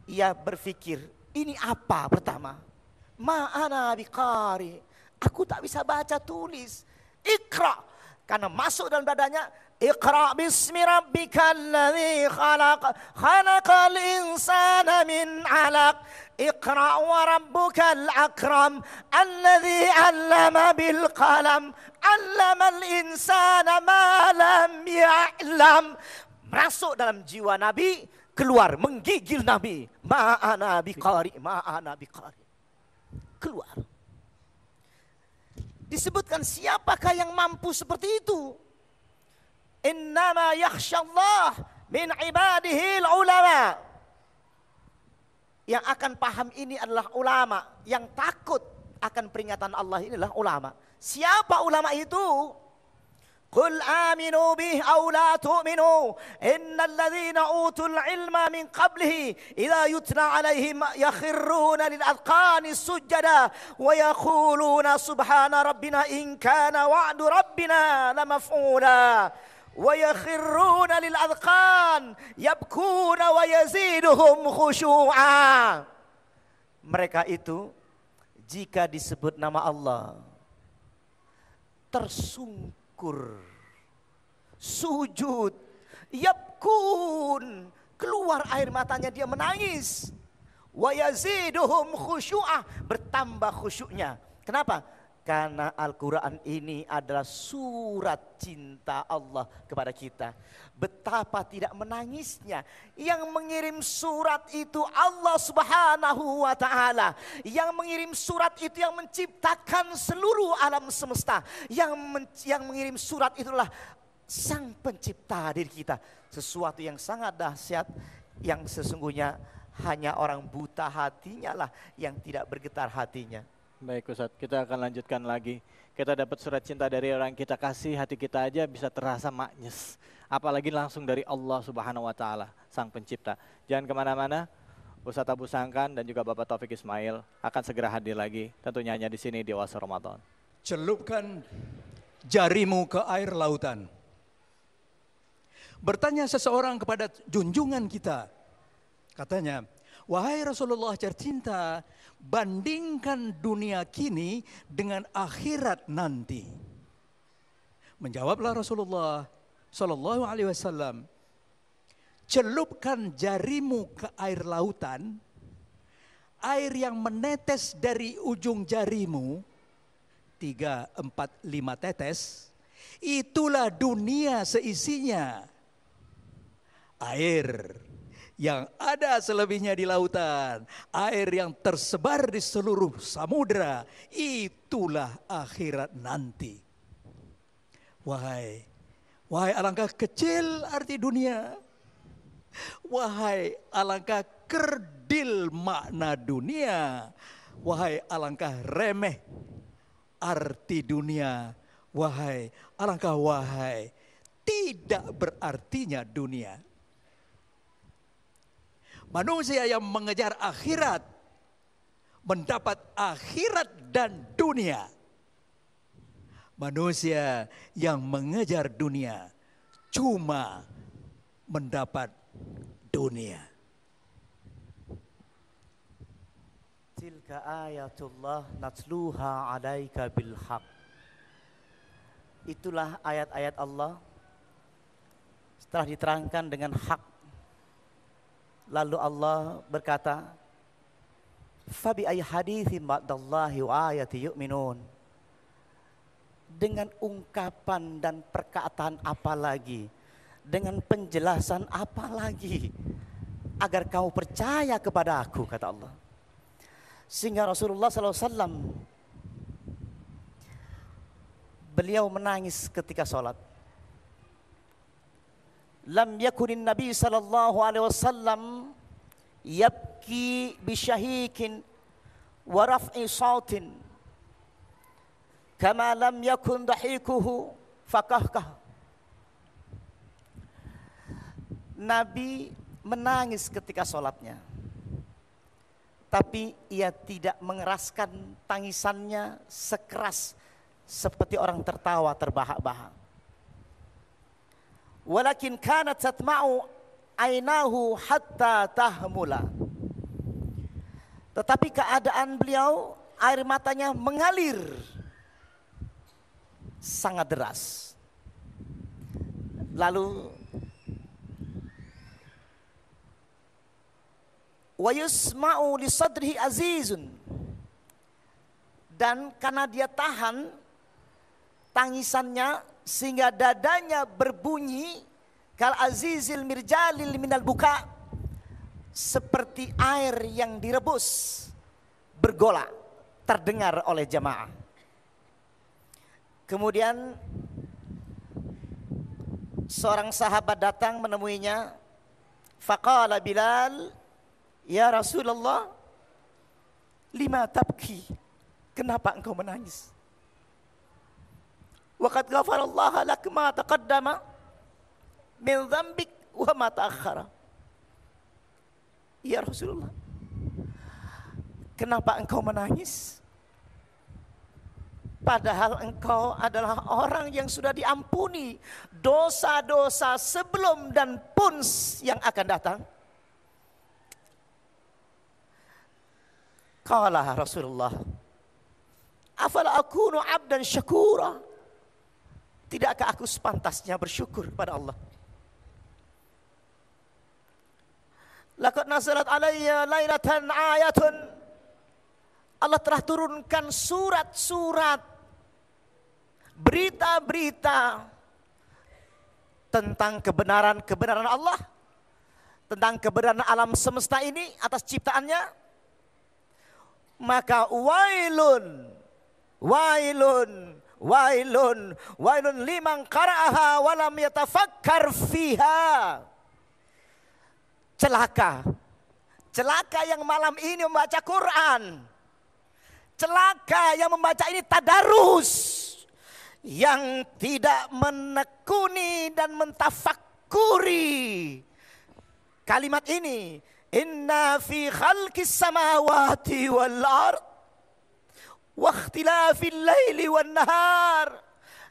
Ia berpikir, ini apa pertama? Ma ana biqari. Aku tak bisa baca tulis. Iqra. Karena masuk dalam dadanya, Iqra bismi rabbikal ladzi khalaq. Khalaqal insana min 'alaq. Iqra wa rabbukal akram. Alladzi 'allama bil qalam. 'Allamal insana ma lam ya'lam. Masuk dalam jiwa Nabi, keluar menggigil Nabi. Ma'ana biqari, ma'ana biqari. Keluar. Disebutkan siapakah yang mampu seperti itu? Innama yakhsyallah min ibadihi ulama. Yang akan paham ini adalah ulama. Yang takut akan peringatan Allah inilah ulama. Siapa ulama itu? Qul aminu bih aw la tu'minu innal ladzina utul ilma min qablihi idza yutla alaihim yakhruna lil adqani sujada wa yaquluna subhana rabbina in kana wa'du rabbina lamaf'ula wa yakhruna lil adqan yabkuna wa yaziduhum khusyu'a. Mereka itu jika disebut nama Allah tersungkur, sujud, yabkun, keluar air matanya, dia menangis. Wa yaziduhum khusyu'ah, bertambah khusyuknya. Kenapa? Karena Al-Quran ini adalah surat cinta Allah kepada kita. Betapa tidak menangisnya. Yang mengirim surat itu Allah Subhanahu wa ta'ala. Yang mengirim surat itu yang menciptakan seluruh alam semesta. Yang mengirim surat itulah Sang Pencipta diri kita. Sesuatu yang sangat dahsyat, yang sesungguhnya hanya orang buta hatinya lah yang tidak bergetar hatinya. Baik Ustadz, kita akan lanjutkan lagi. Kita dapat surat cinta dari orang kita kasih, hati kita aja bisa terasa maknyes. Apalagi langsung dari Allah Subhanahu wa ta'ala, Sang Pencipta. Jangan kemana-mana, Ustadz Abu Sangkan dan juga Bapak Taufik Ismail akan segera hadir lagi. Tentunya hanya di sini di Oasa Ramadan. Celupkan jarimu ke air lautan. Bertanya seseorang kepada junjungan kita. Katanya, wahai Rasulullah tercinta, bandingkan dunia kini dengan akhirat nanti. Menjawablah Rasulullah Sallallahu Alaihi Wasallam, celupkan jarimu ke air lautan, air yang menetes dari ujung jarimu, 3, 4, 5 tetes, itulah dunia seisinya. Air yang ada selebihnya di lautan, air yang tersebar di seluruh samudra, itulah akhirat nanti. Wahai alangkah kecil arti dunia. Wahai alangkah kerdil makna dunia. Wahai alangkah remeh arti dunia. Wahai tidak berartinya dunia. Manusia yang mengejar akhirat mendapat akhirat dan dunia. Manusia yang mengejar dunia cuma mendapat dunia. Tilka ayatullah natluha alaika bil haq. Itulah ayat-ayat Allah setelah diterangkan dengan hak. Lalu Allah berkata, Fabi ay hadithin ba'dallahi wa ayati yu'minun. Dengan ungkapan dan perkataan apa lagi? Dengan penjelasan apa lagi? Agar kau percaya kepada aku, kata Allah. Sehingga Rasulullah SAW, beliau menangis ketika sholat. Lam yakunin Nabi sallallahu alaihi wasallam yabki bisyahikin wa raf'i sautin kama lam yakun dahikuhu fakahkah. Nabi menangis ketika sholatnya, tapi ia tidak mengeraskan tangisannya sekeras seperti orang tertawa terbahak-bahak. Walakin kanat tatma'u ainahu hatta tahmula. Tetapi keadaan beliau, air matanya mengalir sangat deras. Lalu wa yusma'u li sadrihi azizun, dan karena dia tahan tangisannya sehingga dadanya berbunyi kal azizil mirjalil minal buka, seperti air yang direbus bergolak, terdengar oleh jamaah. Kemudian seorang sahabat datang menemuinya. Faqala Bilal, ya Rasulullah, lima tabki, kenapa engkau menangis? Wa qad ghafarallaha lak ma taqaddama min dzambik wa ma ta'akhkhara. Ya Rasulullah, kenapa engkau menangis? Padahal engkau adalah orang yang sudah diampuni dosa-dosa sebelum dan pun yang akan datang. Qala Rasulullah, afala akunu abdan syakura, tidakkah aku sepantasnya bersyukur pada Allah? Laqad nazalat alayya lailatan ayatun, Allah telah turunkan surat-surat, berita-berita tentang kebenaran Allah, tentang kebenaran alam semesta ini atas ciptaannya. Maka wailun, wailun, wailun, wailun liman qara'aha wa lam yatafakkar fiha. Celaka, celaka yang malam ini membaca Quran, celaka yang membaca ini tadarus, yang tidak menekuni dan mentafakuri kalimat ini. Inna fi khalqis samawati wal ard wa ikhtilafil laili wan nahar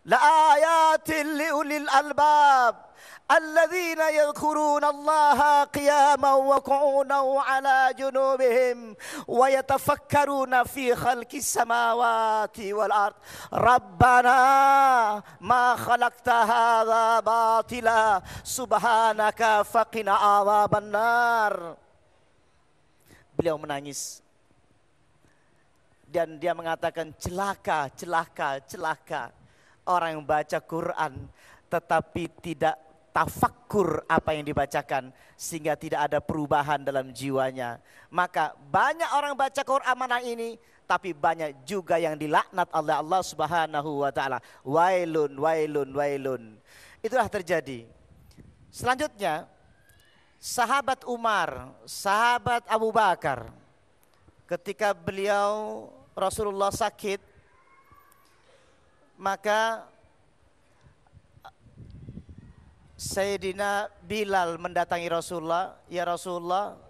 la ayatin li ulil albab alladzina yadhkuruna Allaha qiyaman wa qu'udan wa 'ala junubihim wa yatafakkaruna fi khalqis samawati wal ard rabbana ma khalaqta hadza batila subhanaka faqina adzabannar. Beliau menangis dan dia mengatakan, celaka, celaka, celaka orang yang baca Quran tetapi tidak tafakkur apa yang dibacakan sehingga tidak ada perubahan dalam jiwanya. Maka banyak orang baca Quran mana ini, tapi banyak juga yang dilaknat oleh Allah Subhanahu wa taala. Wailun, wailun, wailun. Itulah terjadi. Selanjutnya, sahabat Umar, sahabat Abu Bakar, ketika beliau Rasulullah sakit, maka Sayyidina Bilal mendatangi Rasulullah, ya Rasulullah,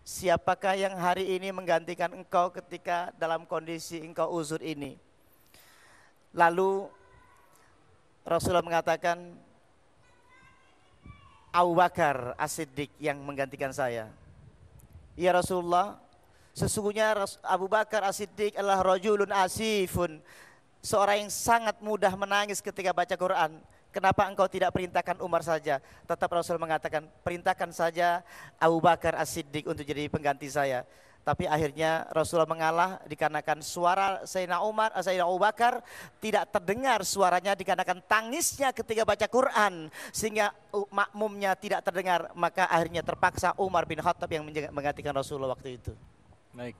siapakah yang hari ini menggantikan engkau ketika dalam kondisi engkau uzur ini? Lalu Rasulullah mengatakan, Abu Bakar As-Siddiq yang menggantikan saya. Ya Rasulullah, sesungguhnya Abu Bakar As-Siddiq adalah rajulun asifun, seorang yang sangat mudah menangis ketika baca Quran. Kenapa engkau tidak perintahkan Umar saja? Tetap Rasul mengatakan, perintahkan saja Abu Bakar As-Siddiq untuk jadi pengganti saya. Tapi akhirnya Rasulullah mengalah dikarenakan suara Sayyidina Abu Bakar tidak terdengar suaranya dikarenakan tangisnya ketika baca Quran, sehingga makmumnya tidak terdengar. Maka akhirnya terpaksa Umar bin Khattab yang menggantikan Rasulullah waktu itu. Baik,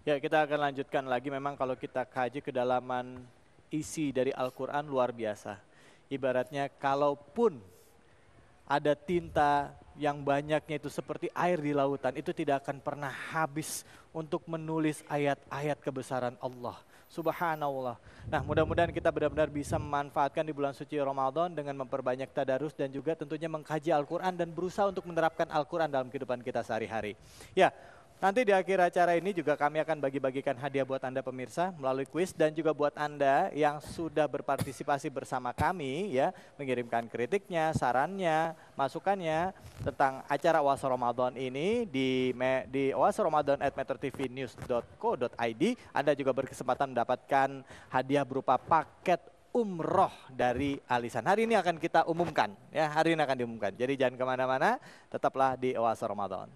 ya kita akan lanjutkan lagi. Memang kalau kita kaji kedalaman isi dari Al-Quran luar biasa. Ibaratnya kalaupun ada tinta yang banyaknya itu seperti air di lautan, itu tidak akan pernah habis untuk menulis ayat-ayat kebesaran Allah. Subhanallah. Nah, mudah-mudahan kita benar-benar bisa memanfaatkan di bulan suci Ramadan dengan memperbanyak tadarus dan juga tentunya mengkaji Al-Quran dan berusaha untuk menerapkan Al-Quran dalam kehidupan kita sehari-hari. Ya, Nanti di akhir acara ini juga kami akan bagi-bagikan hadiah buat Anda pemirsa melalui kuis, dan juga buat Anda yang sudah berpartisipasi bersama kami ya, mengirimkan kritiknya, sarannya, masukannya tentang acara Oase Ramadan ini di oaseramadan@metrotvnews.co.id. Anda juga berkesempatan mendapatkan hadiah berupa paket umroh dari Alisan. Hari ini akan kita umumkan ya, hari ini akan diumumkan. Jadi jangan kemana-mana, tetaplah di Oase Ramadan.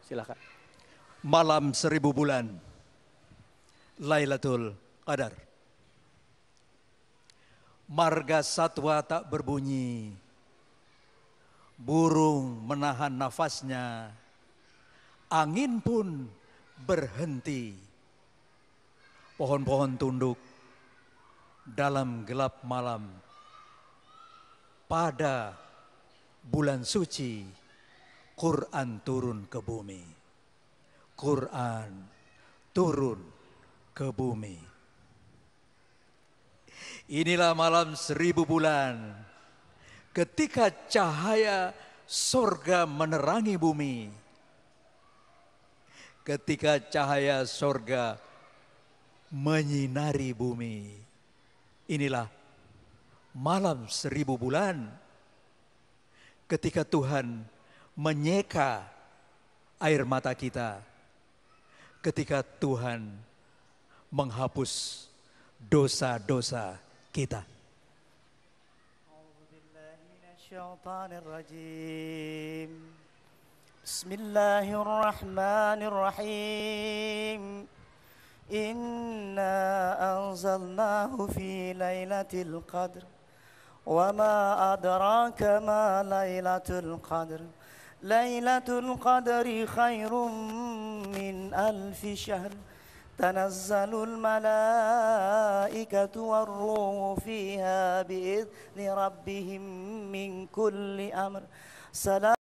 Silakan. Malam 1000 bulan, Lailatul Qadar. Marga satwa tak berbunyi, burung menahan nafasnya, angin pun berhenti, pohon-pohon tunduk dalam gelap malam. Pada bulan suci, Quran turun ke bumi. Quran turun ke bumi. Inilah malam 1000 bulan, ketika cahaya sorga menerangi bumi. Ketika cahaya sorga menyinari bumi. Inilah malam 1000 bulan, ketika Tuhan menyeka air mata kita, ketika Tuhan menghapus dosa-dosa kita. Bismillahirrahmanirrahim. Inna anzalnahu fi lailatul qadr. Wa ma adraka ma lailatul qadr. Lailatul qadri khairum min alfi syahr. Tanazzalul malaikatu warruhu fiha bi'izni rabbihim min kulli amr. Salam